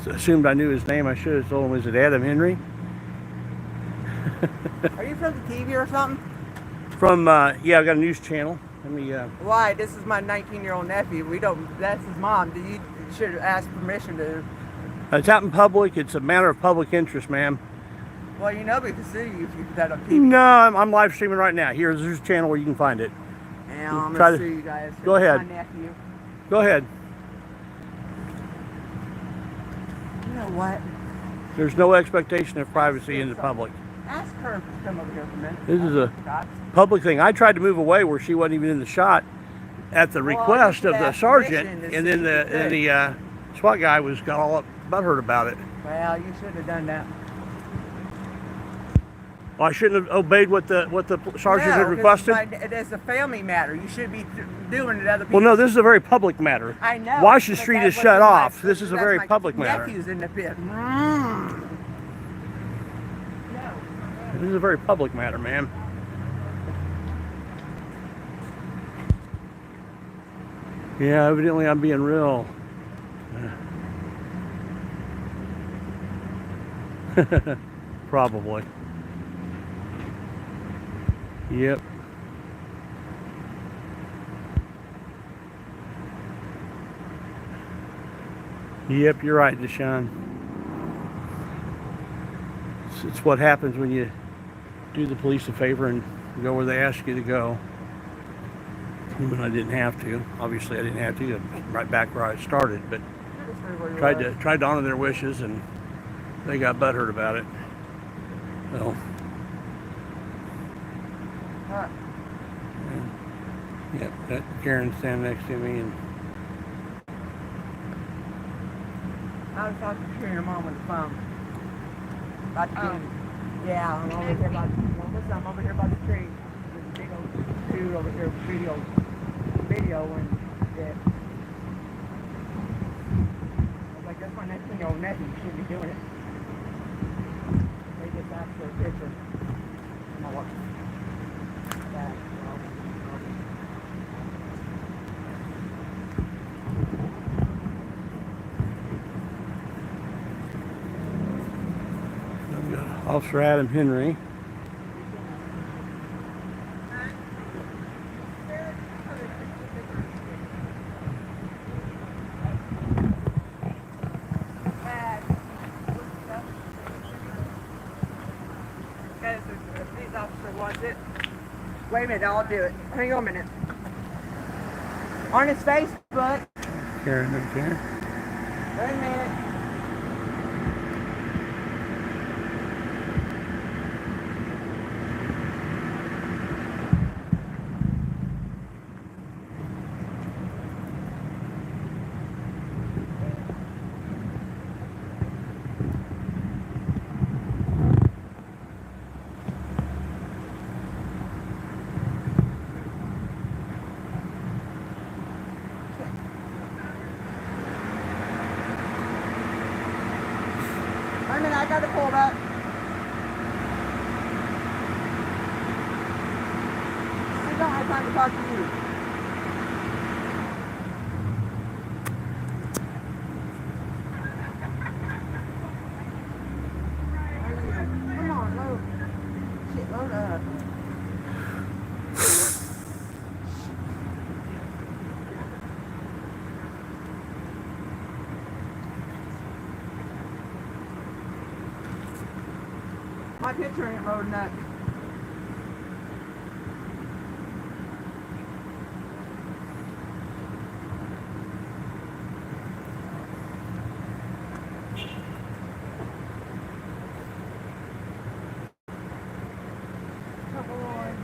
assumed I knew his name, I should have told him, is it Adam Henry?
Are you from the TV or something?
From, yeah, I've got a news channel. Let me,
Why? This is my 19-year-old nephew. That's his mom. You should ask permission to
It's out in public. It's a matter of public interest, ma'am.
Well, you know we can see you if you put that on TV.
No, I'm live streaming right now. Here's a channel where you can find it.
And I'm
Try
gonna
to-
sue you guys.
Go ahead.
My nephew.
Go ahead.
You know what?
There's no expectation of privacy in the public.
Ask her to come over here for a minute.
This is a
God.
public thing. I tried to move away where she wasn't even in the shot at the
Well,
request
you
of
should
the
ask
sergeant,
permission to
and
see
then
if you could.
the SWAT guy got all up butthurt about it.
Well, you should have done that.
Well, I shouldn't have obeyed what the sergeant had
'cause
requested.
It is a family matter. You should be doing it other people.
Well, no, this is a very public matter.
I know.
Washington
but
Street
that
is shut
wasn't my-
off. This is a
that's
very
my
public matter.
Nephew's in the pit.
This is a very public matter, ma'am. Yeah, evidently I'm being real. Probably. Yep. Yep, you're right, Deshaun. It's what happens when you do the police a favor and go where they ask you to go. When I didn't have to. Obviously I didn't have to. I'm right back where I started, but tried to honor their wishes, and they got butthurt about it. So yeah, that Karen's standing next to me, and
I was talking to your mom on the phone. About the kid. Yeah, I'm over here by I'm over here by the tree. There's a big old dude over here video and yeah. I was like, that's my next thing old nephew, you shouldn't be doing it. They just asked for a picture. And I watched that.
Officer Adam Henry.
These officer wants it. Wait a minute, I'll do it. Hang on a minute. On his Facebook.
Karen, no Karen.
Wait a minute. Wait a minute, I gotta pull that. I don't have time to talk to you. Come on, load. Shit, load up. My picture ain't loading up. Come on.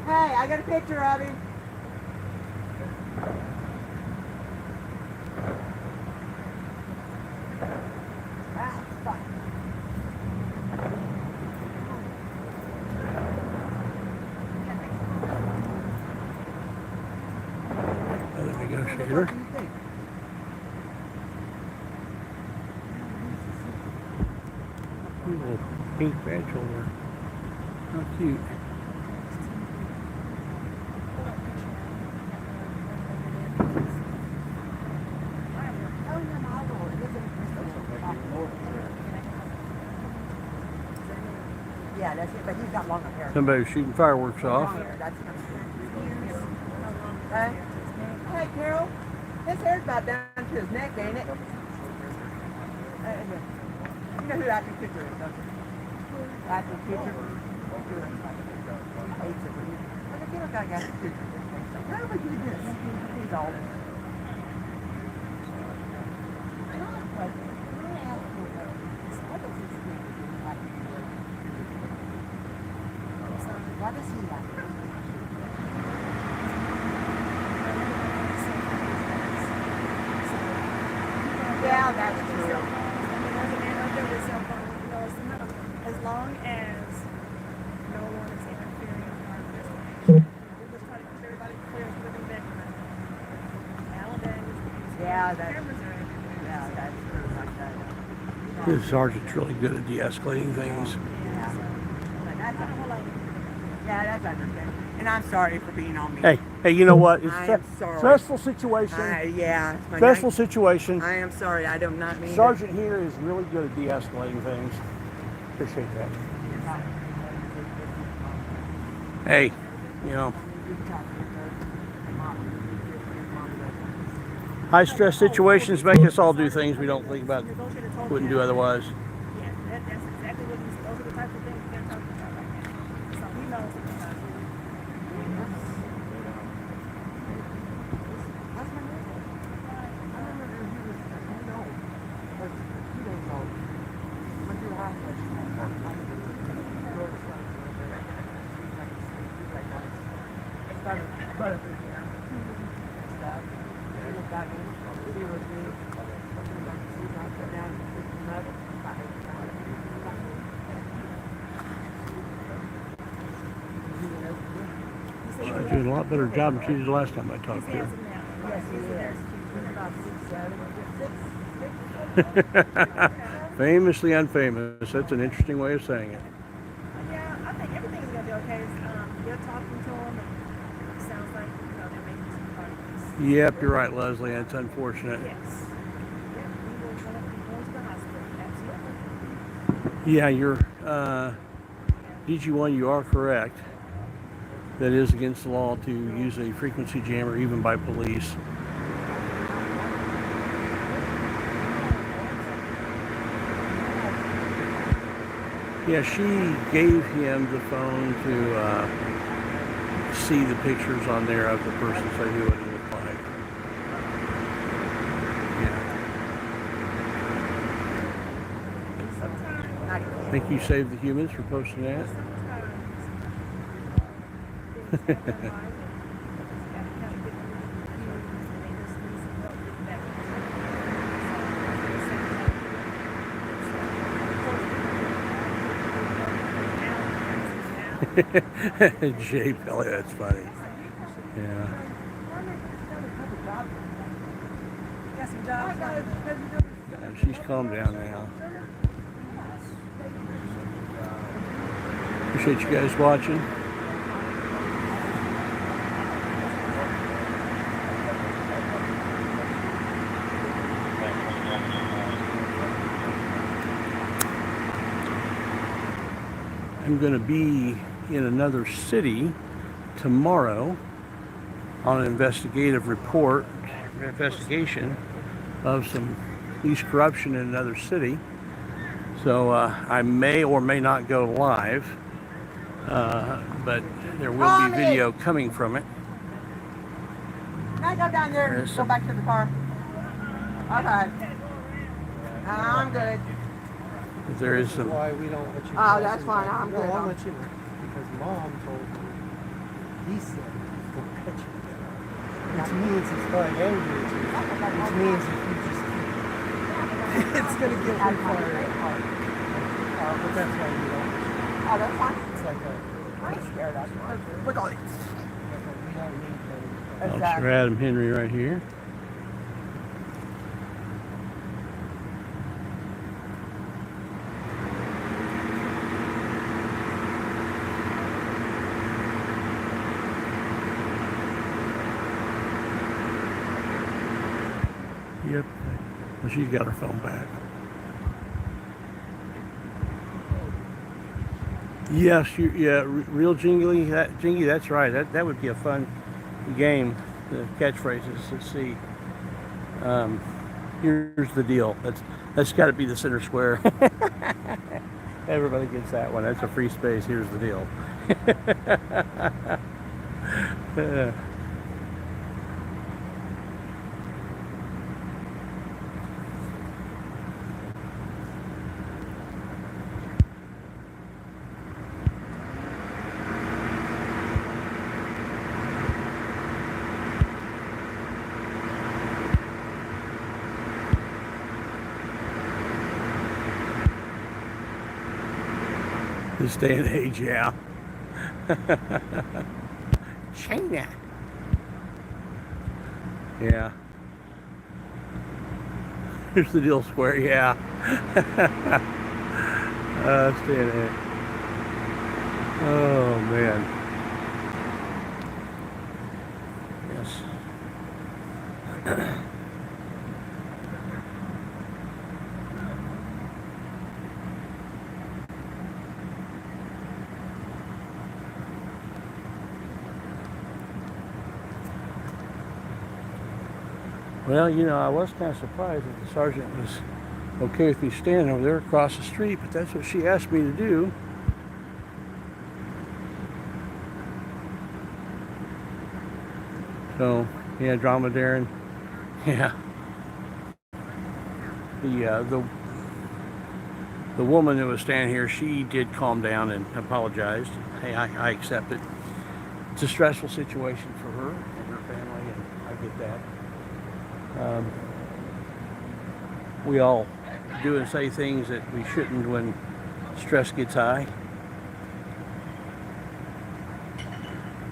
Hey, I got a picture of him. Ah, fuck.
Other
What
negotiator.
do you think?
Little pink badge holder. How cute.
Yeah, that's it, but he's got longer hair.
Somebody was shooting fireworks off.
Longer hair, that's him. Hey, hey, Carol. His hair's about down to his neck, ain't it? You know who acting teacher is, don't you? Acting teacher. Hates it when you. Look at that guy, acting teacher. How would you do this? He's old. What does he like? Yeah, that's true.
As long as no one is interfering in our business. We're just trying to keep everybody clear of living background. Nowadays,
Yeah, that's
cameras are everywhere.
Yeah, that's true. Like that.
This sergeant's really good at de-escalating things.
Yeah. But that's yeah, that's understandable. And I'm sorry for being on me.
Hey, you know what? It's
I
a
am sorry.
stressful situation.
Yeah. It's my
Stressful
night.
situation.
I am sorry. I do not mean
Sergeant here is really good at de-escalating things. Appreciate that. Hey, you know, high stress situations make us all do things we don't think about, wouldn't do otherwise.
Yeah, that's exactly what those are the types of things they're talking about right now. So he knows what he's talking about.
She's doing a lot better job than she did the last time I talked to her. Famously unfamous. That's an interesting way of saying it.
Yeah, I think everything's gonna be okay. You're talking to him, and it sounds like they're making some progress.
Yep, you're right, Leslie. That's unfortunate.
Yes. Yeah, he will be going to the hospital. Absolutely.
Yeah, you're DG1. You are correct. That is against the law to use a frequency jammer, even by police. Yeah, she gave him the phone to see the pictures on there of the person, so he knew what he looked like. Yeah. I think you saved the humans for posting that. Jay Pelly, that's funny. Yeah. She's calmed down now. Appreciate you guys watching. I'm going to be in another city tomorrow on an investigation of some police corruption in another city. So I may or may not go live, but there will be video coming from it.
Can I go down there and go back to the car? Okay. I'm good.
There is some.
Why we don't let you.
Oh, that's fine. I'm good.
I'll let you know because Mom told me. He said he's gonna cut you down, which means he's probably angry at you. Which means if you just keep, it's gonna get refired. But that's why we don't.
Oh, that's fine.
It's like a.
I'm scared of it. Look at it.
We don't need them.
Officer Adam Henry right here. Yep. Well, she's got her phone back. Yes, real Jingy. Jingy, that's right. That would be a fun game. the catchphrases. Let's see. Here's the deal. That's got to be the center square. Everybody gets that one. That's a free space. Here's the deal. This day and age, yeah. China. Yeah. Here's the deal square, yeah. Stay in it. Oh man. Yes. Well, you know, I was kind of surprised that the sergeant was okay with me standing over there across the street, but that's what she asked me to do. So, yeah, dromedary. Yeah. The woman that was standing here, she did calm down and apologized. Hey, I accept it. It's a stressful situation for her and her family, and I get that. We all do and say things that we shouldn't when stress gets high.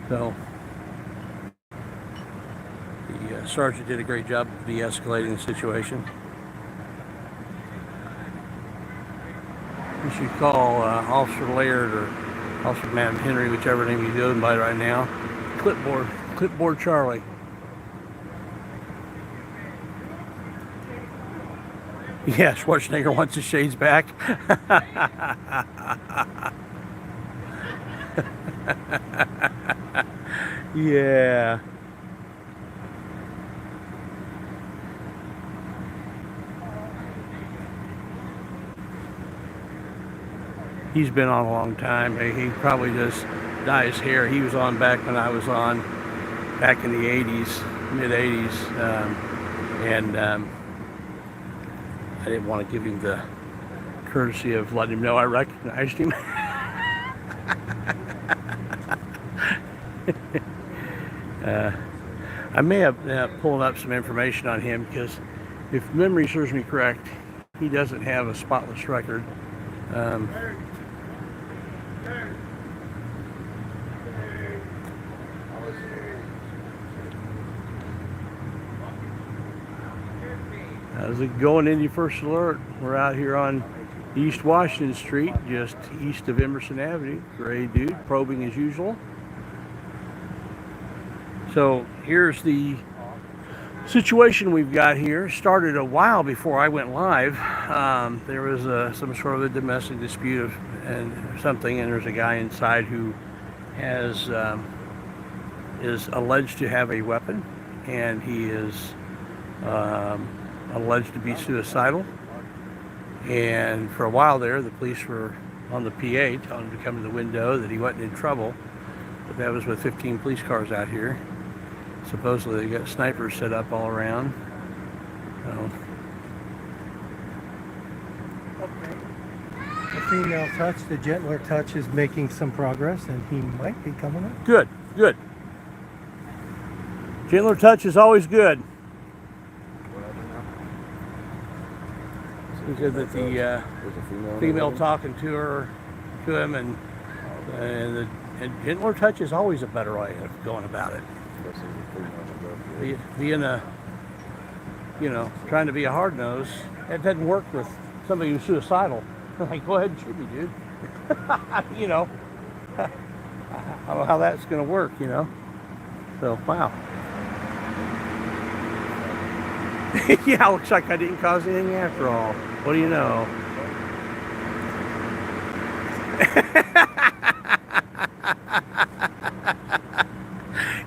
So the sergeant did a great job of de-escalating the situation. You should call Officer Laird or Officer Matt Henry, whichever name you go by right now. Clipboard Charlie. Yeah, Schwarzenegger wants his shades back. Yeah. He's been on a long time. He probably just dye his hair. He was on back when I was on, back in the 80s, mid 80s. I didn't want to give him the courtesy of letting him know I recognized him. I may have pulled up some information on him because if memory serves me correct, he doesn't have a spotless record. How's it going, Indy First Alert? We're out here on East Washington Street, just east of Emerson Avenue. Gray dude, probing as usual. So here's the situation we've got here. Started a while before I went live. There was some sort of a domestic dispute and something, and there's a guy inside who is alleged to have a weapon, and he is alleged to be suicidal. And for a while there, the police were on the PA telling him to come to the window, that he wasn't in trouble. But that was with 15 police cars out here. Supposedly they got snipers set up all around. So.
The female touch, the gentler touch, is making some progress, and he might be coming up.
Good, good. Gentler touch is always good. He said that the female talking to him, and gentler touch is always a better way of going about it. Being trying to be a hard nose, it doesn't work with somebody who's suicidal. Like, go ahead and shoot me, dude. I don't know how that's going to work, So, wow. Yeah, looks like I didn't cause anything after all. What do you know?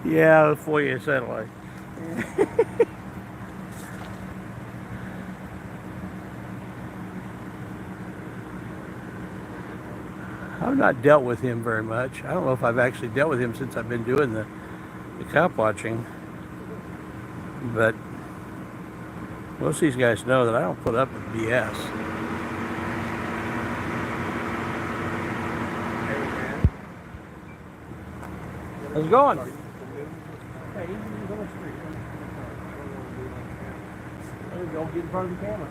Yeah, before you settle it. I've not dealt with him very much. I don't know if I've actually dealt with him since I've been doing the cop watching. But most of these guys know that I don't put up with BS. How's it going? Hey, he's on the street. There you go, get in front of the camera.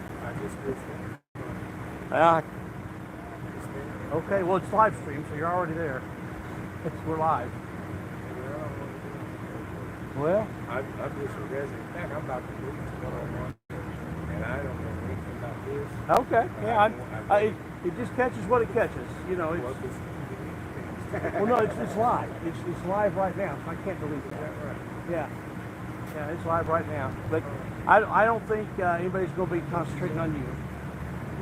Okay, well, it's live stream, so you're already there. We're live. Well,
I'm just a resident. In fact, I'm about to move to Illinois, and I don't know anything about this.
okay, yeah, it just catches what it catches. You know, it's, well, no, it's live. It's live right now, so I can't delete that. Yeah, it's live right now. But I don't think anybody's going to be concentrating on you.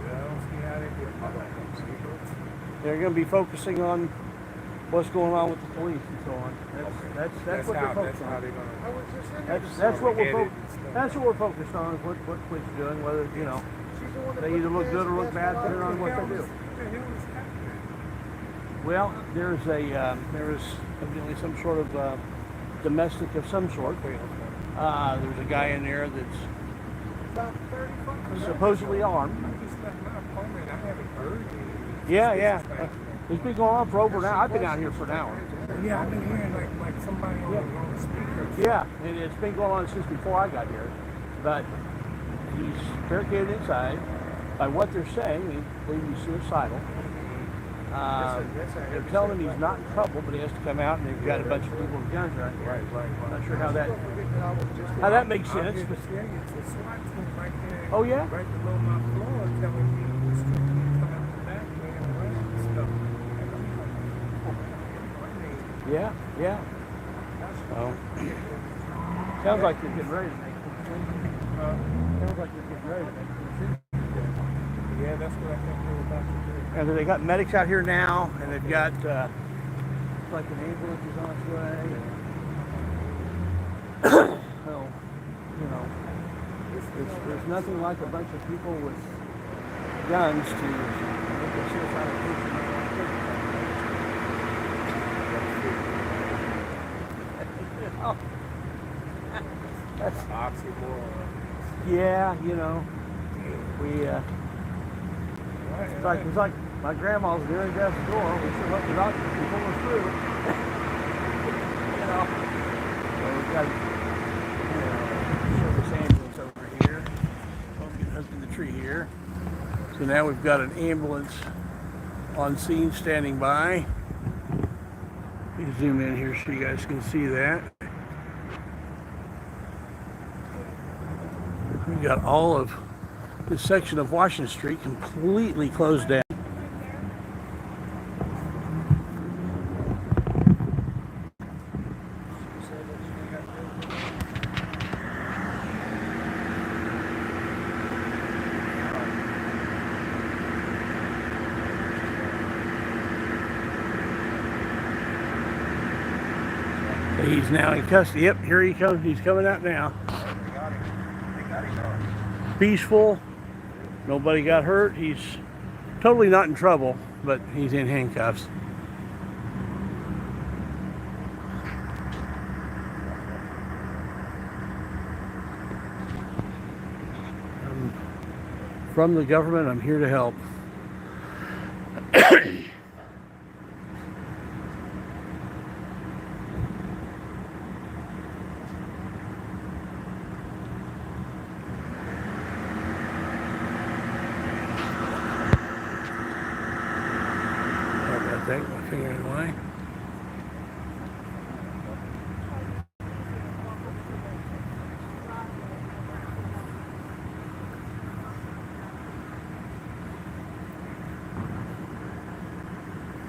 I don't see how they do it.
They're going to be focusing on what's going on with the police and so on. That's what they're focused on.
They're gonna,
That's what we're focused on. Is what police are doing. Whether they either look good or look bad, depending on what they do. Well, there is evidently some sort of domestic of some sort. There's a guy in there that's supposedly armed. Yeah. It's been going on for over an hour. I've been out here for an hour.
Yeah, I've been hearing like somebody on the speaker.
Yeah, and it's been going on since before I got here. But he's barricaded inside. By what they're saying, they believe he's suicidal. They're telling him he's not in trouble, but he has to come out, and they've got a bunch of people with guns right here.
Right.
I'm not sure how that makes sense.
It's a SWAT team right there.
Oh yeah?
Right below my floor, telling me to come out the back and stuff.
Yeah. Oh. Sounds like they're getting ready to make some decisions. Sounds like they're getting ready to make some decisions.
Yeah, that's what I think they're about to do.
And they got medics out here now, and they've got like an ambulance is on its way. So, you know, there's nothing like a bunch of people with guns to make a suicidal patient. That's
Oxymoron.
yeah, you know, we it's like my grandma's nearing death's door. We should let the doctor pull us through. You know, so we've got service ambulance over here. I'll get up in the tree here. So now we've got an ambulance on scene standing by. Let me zoom in here so you guys can see that. We've got all of this section of Washington Street completely closed down. He's now in custody. Yep, here he comes. He's coming out now. Peaceful. Nobody got hurt. He's totally not in trouble, but he's in handcuffs. I'm from the government. I'm here to help. Take my finger in the way.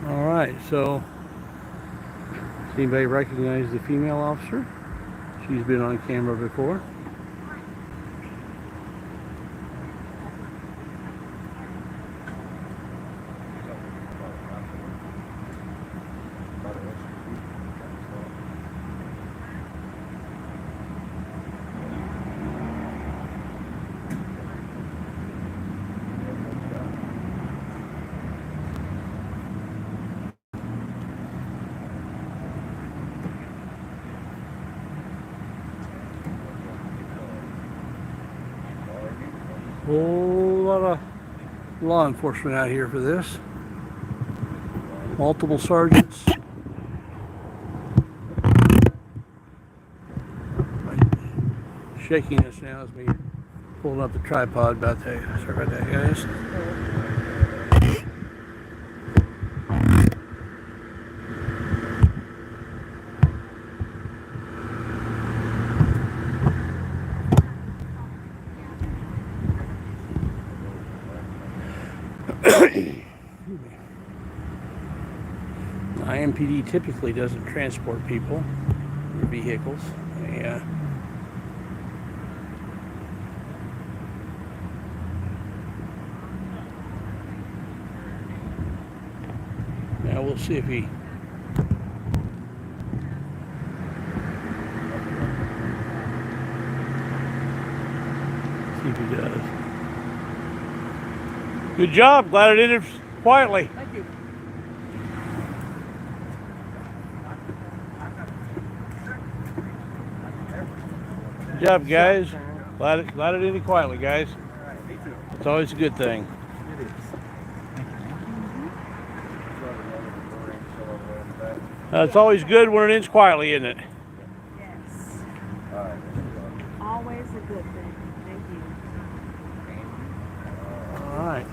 All right, so does anybody recognize the female officer? She's been on camera before. Whole lot of law enforcement out here for this. Multiple sergeants. Shakiness now is me pulling up the tripod about that. Sorry about that, guys. IMPD typically doesn't transport people or vehicles. Yeah. Now we'll see if he does. Good job. Glad it ended quietly.
Thank you.
Good job, guys. Glad it ended quietly, guys. It's always a good thing. It's always good when it ends quietly, isn't it?
Yes. Always a good thing. Thank you.
All right.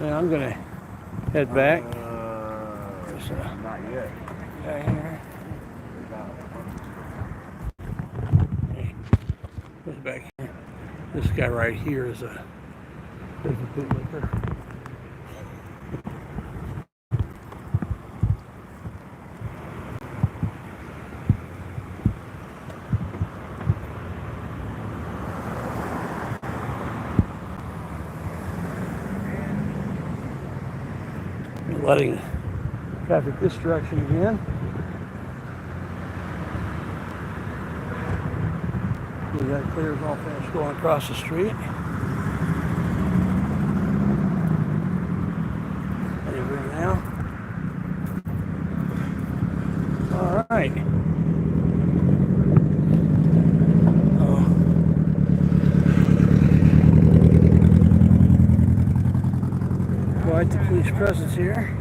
Now I'm gonna head back.
Not yet.
Right here. What's back here? This guy right here is a bootlicker. Letting traffic this direction again. That clears all finished going across the street. Over now. All right. Quite the police presence here.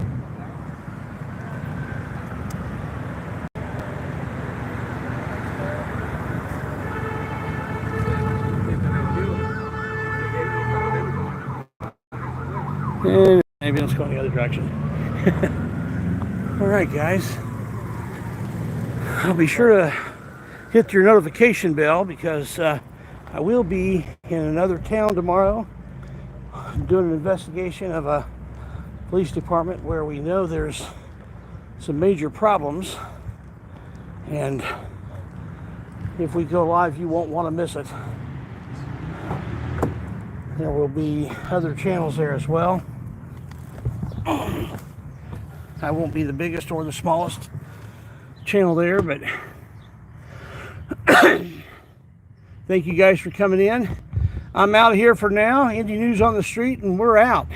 And maybe let's go in the other direction. All right, guys. I'll be sure to hit your notification bell because I will be in another town tomorrow doing an investigation of a police department where we know there's some major problems. And if we go live, you won't want to miss it. There will be other channels there as well. I won't be the biggest or the smallest channel there, but thank you guys for coming in. I'm out of here for now. Indy News on the Street, and we're out.